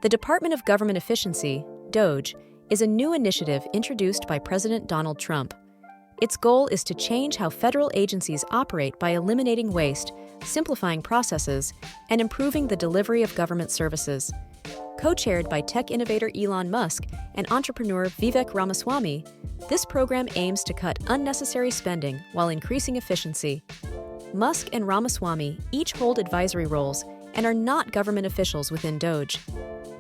The Department of Government Efficiency, DOGE, is a new initiative introduced by President Donald Trump. Its goal is to change how federal agencies operate by eliminating waste, simplifying processes, and improving the delivery of government services. Co-chaired by tech innovator Elon Musk and entrepreneur Vivek Ramaswamy, this program aims to cut unnecessary spending while increasing efficiency. Musk and Ramaswamy each hold advisory roles and are not government officials within DOGE.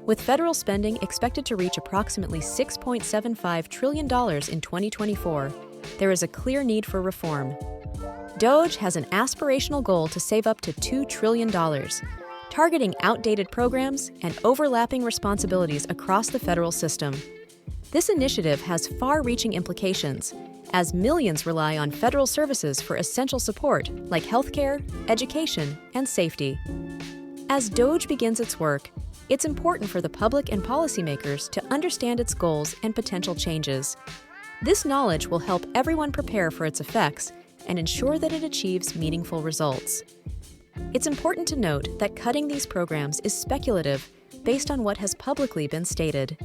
With federal spending expected to reach approximately $6.75 trillion in 2024, there is a clear need for reform. DOGE has an aspirational goal to save up to $2 trillion, targeting outdated programs and overlapping responsibilities across the federal system. This initiative has far-reaching implications, as millions rely on federal services for essential support like healthcare, education, and safety. As DOGE begins its work, it's important for the public and policymakers to understand its goals and potential changes. This knowledge will help everyone prepare for its effects and ensure that it achieves meaningful results. It's important to note that cutting these programs is speculative based on what has publicly been stated.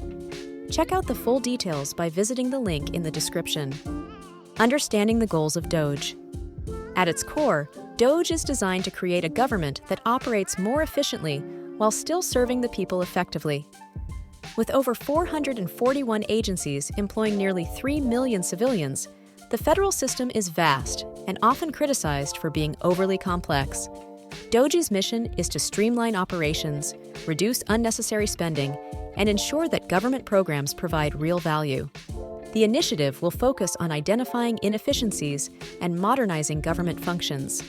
Check out the full details by visiting the link in the description. Understanding the goals of DOGE. At its core, DOGE is designed to create a government that operates more efficiently while still serving the people effectively. With over 441 agencies employing nearly 3 million civilians, the federal system is vast and often criticized for being overly complex. DOGE's mission is to streamline operations, reduce unnecessary spending, and ensure that government programs provide real value. The initiative will focus on identifying inefficiencies and modernizing government functions.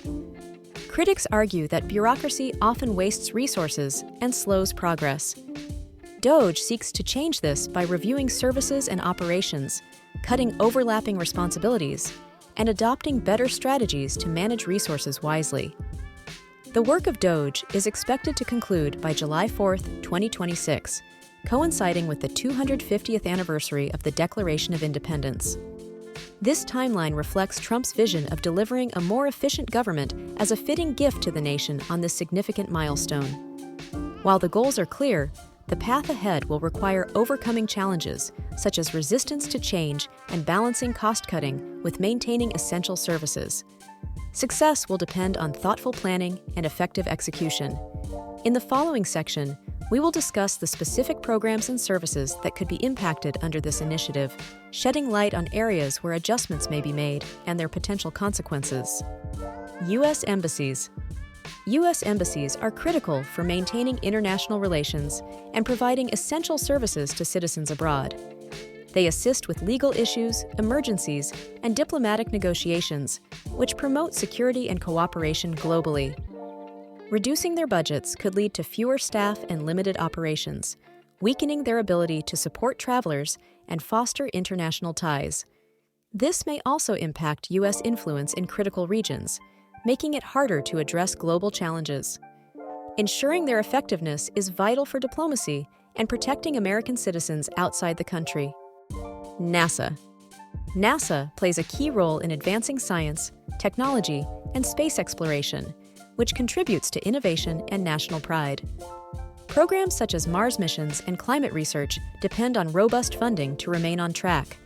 Critics argue that bureaucracy often wastes resources and slows progress. DOGE seeks to change this by reviewing services and operations, cutting overlapping responsibilities, and adopting better strategies to manage resources wisely. The work of DOGE is expected to conclude by July 4, 2026, coinciding with the 250th anniversary of the Declaration of Independence. This timeline reflects Trump's vision of delivering a more efficient government as a fitting gift to the nation on this significant milestone. While the goals are clear, the path ahead will require overcoming challenges such as resistance to change and balancing cost-cutting with maintaining essential services. Success will depend on thoughtful planning and effective execution. In the following section, we will discuss the specific programs and services that could be impacted under this initiative, shedding light on areas where adjustments may be made and their potential consequences. U.S. Embassies. U.S. embassies are critical for maintaining international relations and providing essential services to citizens abroad. They assist with legal issues, emergencies, and diplomatic negotiations, which promote security and cooperation globally. Reducing their budgets could lead to fewer staff and limited operations, weakening their ability to support travelers and foster international ties. This may also impact U.S. influence in critical regions, making it harder to address global challenges. Ensuring their effectiveness is vital for diplomacy and protecting American citizens outside the country. NASA. NASA plays a key role in advancing science, technology, and space exploration, which contributes to innovation and national pride. Programs such as Mars missions and climate research depend on robust funding to remain on track.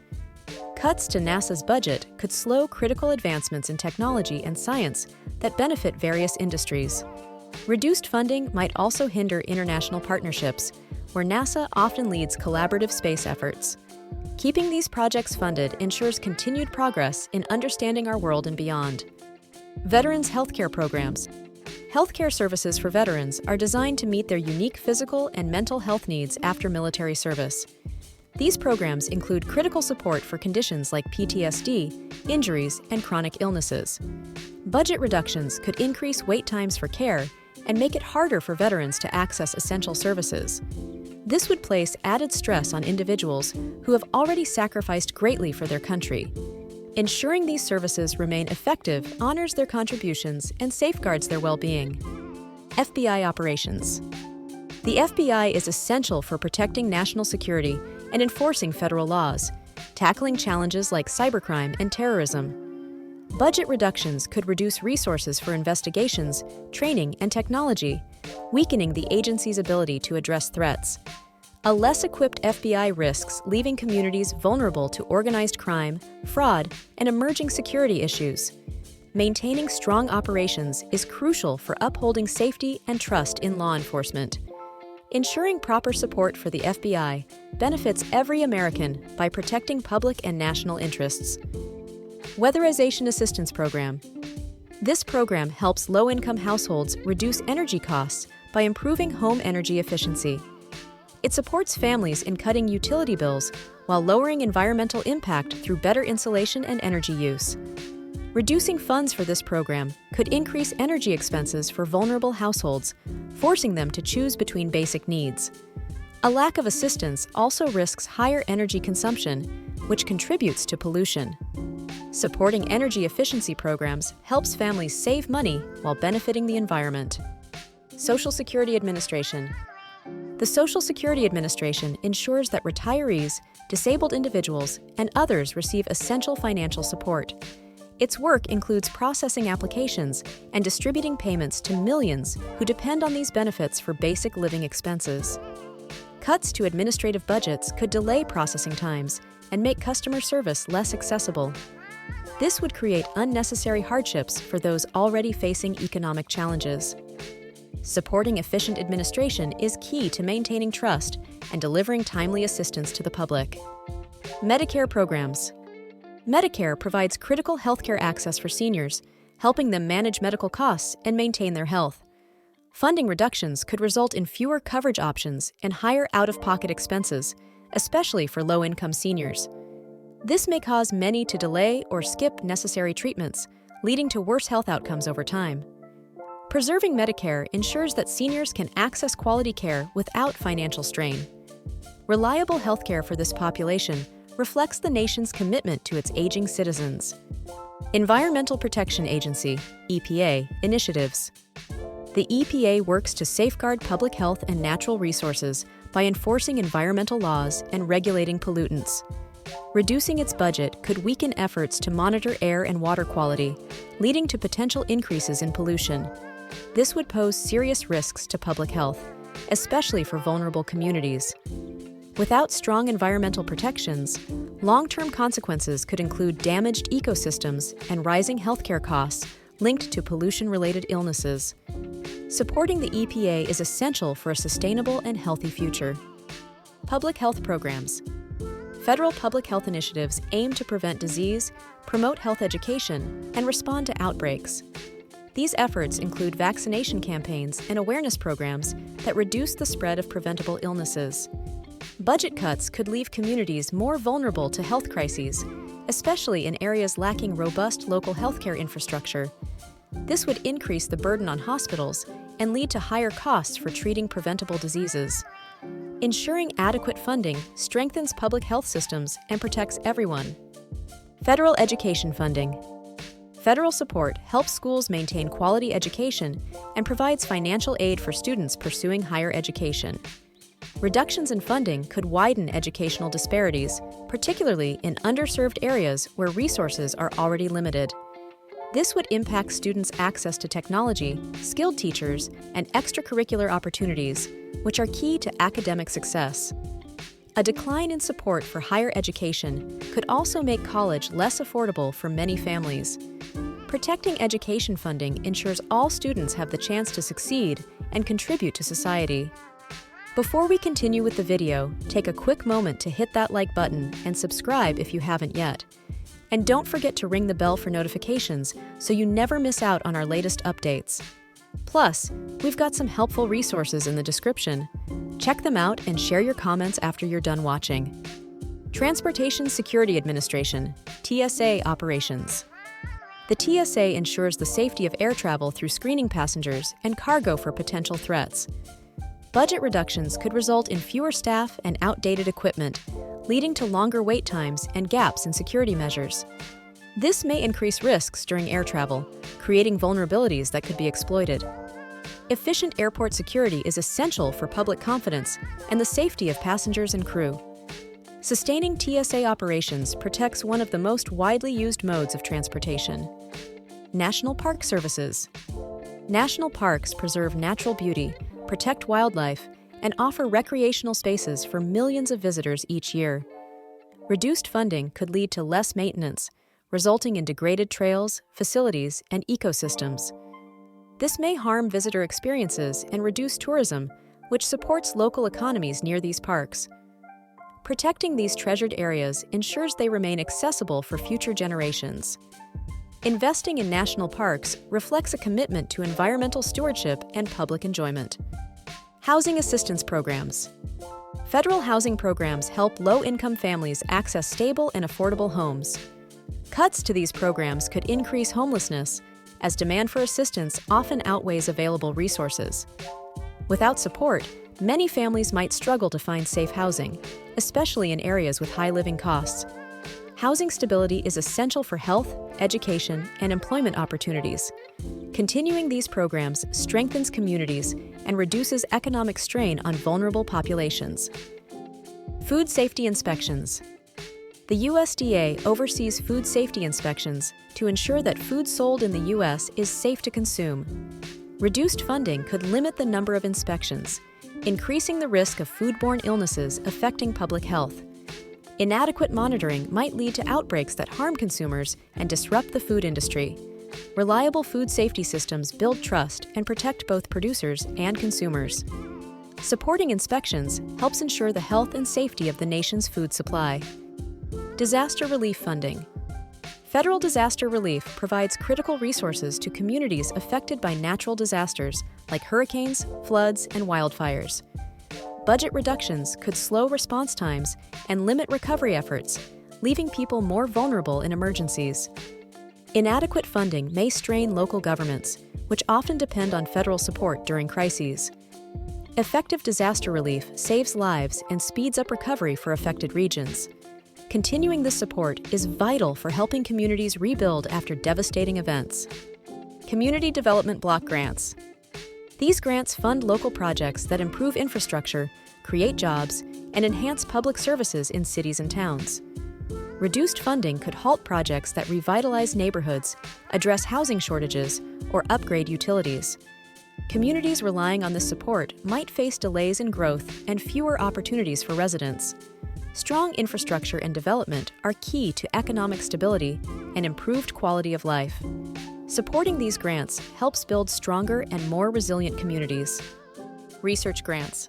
Cuts to NASA's budget could slow critical advancements in technology and science that benefit various industries. Reduced funding might also hinder international partnerships, where NASA often leads collaborative space efforts. Keeping these projects funded ensures continued progress in understanding our world and beyond. Veterans' healthcare programs. Healthcare services for veterans are designed to meet their unique physical and mental health needs after military service. These programs include critical support for conditions like PTSD, injuries, and chronic illnesses. Budget reductions could increase wait times for care and make it harder for veterans to access essential services. This would place added stress on individuals who have already sacrificed greatly for their country. Ensuring these services remain effective honors their contributions and safeguards their well-being. FBI operations. The FBI is essential for protecting national security and enforcing federal laws, tackling challenges like cybercrime and terrorism. Budget reductions could reduce resources for investigations, training, and technology, weakening the agency's ability to address threats. A less equipped FBI risks leaving communities vulnerable to organized crime, fraud, and emerging security issues. Maintaining strong operations is crucial for upholding safety and trust in law enforcement. Ensuring proper support for the FBI benefits every American by protecting public and national interests. Weatherization Assistance Program. This program helps low-income households reduce energy costs by improving home energy efficiency. It supports families in cutting utility bills while lowering environmental impact through better insulation and energy use. Reducing funds for this program could increase energy expenses for vulnerable households, forcing them to choose between basic needs. A lack of assistance also risks higher energy consumption, which contributes to pollution. Supporting energy efficiency programs helps families save money while benefiting the environment. Social Security Administration. The Social Security Administration ensures that retirees, disabled individuals, and others receive essential financial support. Its work includes processing applications and distributing payments to millions who depend on these benefits for basic living expenses. Cuts to administrative budgets could delay processing times and make customer service less accessible. This would create unnecessary hardships for those already facing economic challenges. Supporting efficient administration is key to maintaining trust and delivering timely assistance to the public. Medicare programs. Medicare provides critical healthcare access for seniors, helping them manage medical costs and maintain their health. Funding reductions could result in fewer coverage options and higher out-of-pocket expenses, especially for low-income seniors. This may cause many to delay or skip necessary treatments, leading to worse health outcomes over time. Preserving Medicare ensures that seniors can access quality care without financial strain. Reliable healthcare for this population reflects the nation's commitment to its aging citizens. Environmental Protection Agency, EPA, initiatives. The EPA works to safeguard public health and natural resources by enforcing environmental laws and regulating pollutants. Reducing its budget could weaken efforts to monitor air and water quality, leading to potential increases in pollution. This would pose serious risks to public health, especially for vulnerable communities. Without strong environmental protections, long-term consequences could include damaged ecosystems and rising healthcare costs linked to pollution-related illnesses. Supporting the EPA is essential for a sustainable and healthy future. Public health programs. Federal public health initiatives aim to prevent disease, promote health education, and respond to outbreaks. These efforts include vaccination campaigns and awareness programs that reduce the spread of preventable illnesses. Budget cuts could leave communities more vulnerable to health crises, especially in areas lacking robust local healthcare infrastructure. This would increase the burden on hospitals and lead to higher costs for treating preventable diseases. Ensuring adequate funding strengthens public health systems and protects everyone. Federal education funding. Federal support helps schools maintain quality education and provides financial aid for students pursuing higher education. Reductions in funding could widen educational disparities, particularly in underserved areas where resources are already limited. This would impact students' access to technology, skilled teachers, and extracurricular opportunities, which are key to academic success. A decline in support for higher education could also make college less affordable for many families. Protecting education funding ensures all students have the chance to succeed and contribute to society. Before we continue with the video, take a quick moment to hit that like button and subscribe if you haven't yet. And don't forget to ring the bell for notifications so you never miss out on our latest updates. Plus, we've got some helpful resources in the description. Check them out and share your comments after you're done watching. Transportation Security Administration, TSA operations. The TSA ensures the safety of air travel through screening passengers and cargo for potential threats. Budget reductions could result in fewer staff and outdated equipment, leading to longer wait times and gaps in security measures. This may increase risks during air travel, creating vulnerabilities that could be exploited. Efficient airport security is essential for public confidence and the safety of passengers and crew. Sustaining TSA operations protects one of the most widely used modes of transportation. National Park Services. National parks preserve natural beauty, protect wildlife, and offer recreational spaces for millions of visitors each year. Reduced funding could lead to less maintenance, resulting in degraded trails, facilities, and ecosystems. This may harm visitor experiences and reduce tourism, which supports local economies near these parks. Protecting these treasured areas ensures they remain accessible for future generations. Investing in national parks reflects a commitment to environmental stewardship and public enjoyment. Housing assistance programs. Federal housing programs help low-income families access stable and affordable homes. Cuts to these programs could increase homelessness, as demand for assistance often outweighs available resources. Without support, many families might struggle to find safe housing, especially in areas with high living costs. Housing stability is essential for health, education, and employment opportunities. Continuing these programs strengthens communities and reduces economic strain on vulnerable populations. Food safety inspections. The USDA oversees food safety inspections to ensure that food sold in the U.S. is safe to consume. Reduced funding could limit the number of inspections, increasing the risk of foodborne illnesses affecting public health. Inadequate monitoring might lead to outbreaks that harm consumers and disrupt the food industry. Reliable food safety systems build trust and protect both producers and consumers. Supporting inspections helps ensure the health and safety of the nation's food supply. Disaster relief funding. Federal disaster relief provides critical resources to communities affected by natural disasters like hurricanes, floods, and wildfires. Budget reductions could slow response times and limit recovery efforts, leaving people more vulnerable in emergencies. Inadequate funding may strain local governments, which often depend on federal support during crises. Effective disaster relief saves lives and speeds up recovery for affected regions. Continuing this support is vital for helping communities rebuild after devastating events. Community Development Block Grants. These grants fund local projects that improve infrastructure, create jobs, and enhance public services in cities and towns. Reduced funding could halt projects that revitalize neighborhoods, address housing shortages, or upgrade utilities. Communities relying on this support might face delays in growth and fewer opportunities for residents. Strong infrastructure and development are key to economic stability and improved quality of life. Supporting these grants helps build stronger and more resilient communities. Research grants.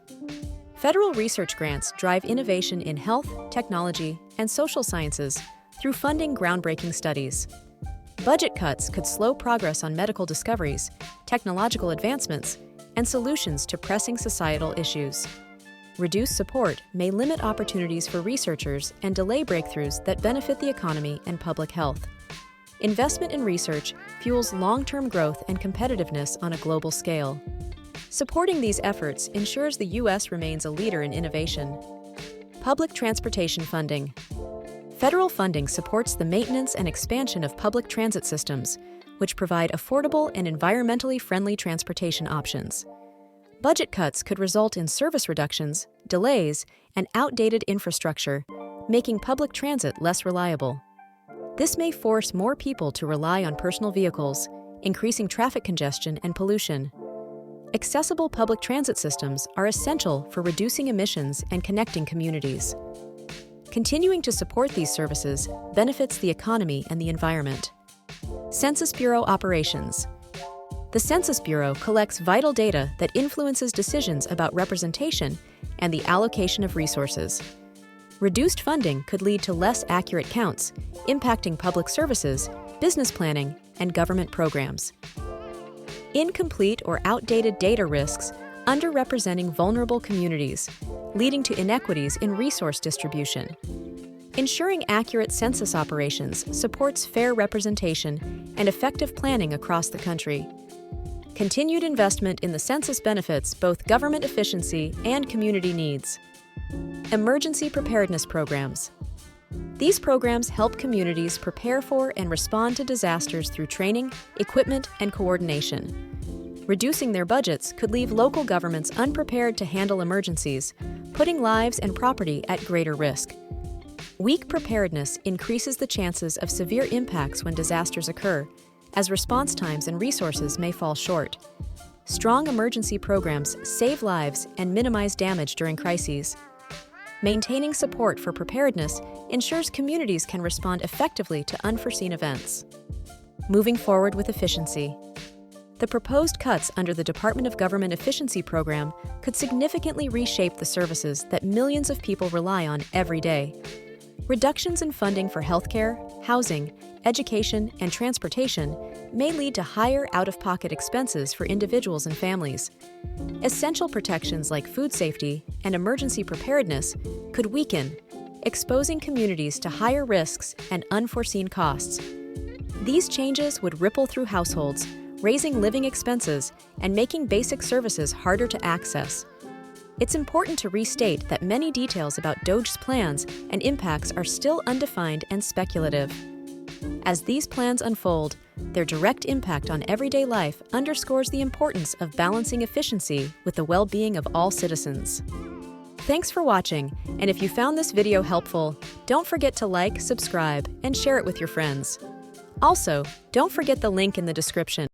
Federal research grants drive innovation in health, technology, and social sciences through funding groundbreaking studies. Budget cuts could slow progress on medical discoveries, technological advancements, and solutions to pressing societal issues. Reduced support may limit opportunities for researchers and delay breakthroughs that benefit the economy and public health. Investment in research fuels long-term growth and competitiveness on a global scale. Supporting these efforts ensures the U.S. remains a leader in innovation. Public transportation funding. Federal funding supports the maintenance and expansion of public transit systems, which provide affordable and environmentally friendly transportation options. Budget cuts could result in service reductions, delays, and outdated infrastructure, making public transit less reliable. This may force more people to rely on personal vehicles, increasing traffic congestion and pollution. Accessible public transit systems are essential for reducing emissions and connecting communities. Continuing to support these services benefits the economy and the environment. Census Bureau operations. The Census Bureau collects vital data that influences decisions about representation and the allocation of resources. Reduced funding could lead to less accurate counts, impacting public services, business planning, and government programs. Incomplete or outdated data risks underrepresenting vulnerable communities, leading to inequities in resource distribution. Ensuring accurate census operations supports fair representation and effective planning across the country. Continued investment in the census benefits both government efficiency and community needs. Emergency preparedness programs. These programs help communities prepare for and respond to disasters through training, equipment, and coordination. Reducing their budgets could leave local governments unprepared to handle emergencies, putting lives and property at greater risk. Weak preparedness increases the chances of severe impacts when disasters occur, as response times and resources may fall short. strong emergency programs save lives and minimize damage during crises. Maintaining support for preparedness ensures communities can respond effectively to unforeseen events. Moving forward with efficiency. The proposed cuts under the Department of Government Efficiency Program could significantly reshape the services that millions of people rely on every day. Reductions in funding for healthcare, housing, education, and transportation may lead to higher out-of-pocket expenses for individuals and families. Essential protections like food safety and emergency preparedness could weaken, exposing communities to higher risks and unforeseen costs. These changes would ripple through households, raising living expenses and making basic services harder to access. It's important to restate that many details about DOGE's plans and impacts are still undefined and speculative. As these plans unfold, their direct impact on everyday life underscores the importance of balancing efficiency with the well-being of all citizens. Thanks for watching, and if you found this video helpful, don't forget to like, subscribe, and share it with your friends. Also, don't forget the link in the description.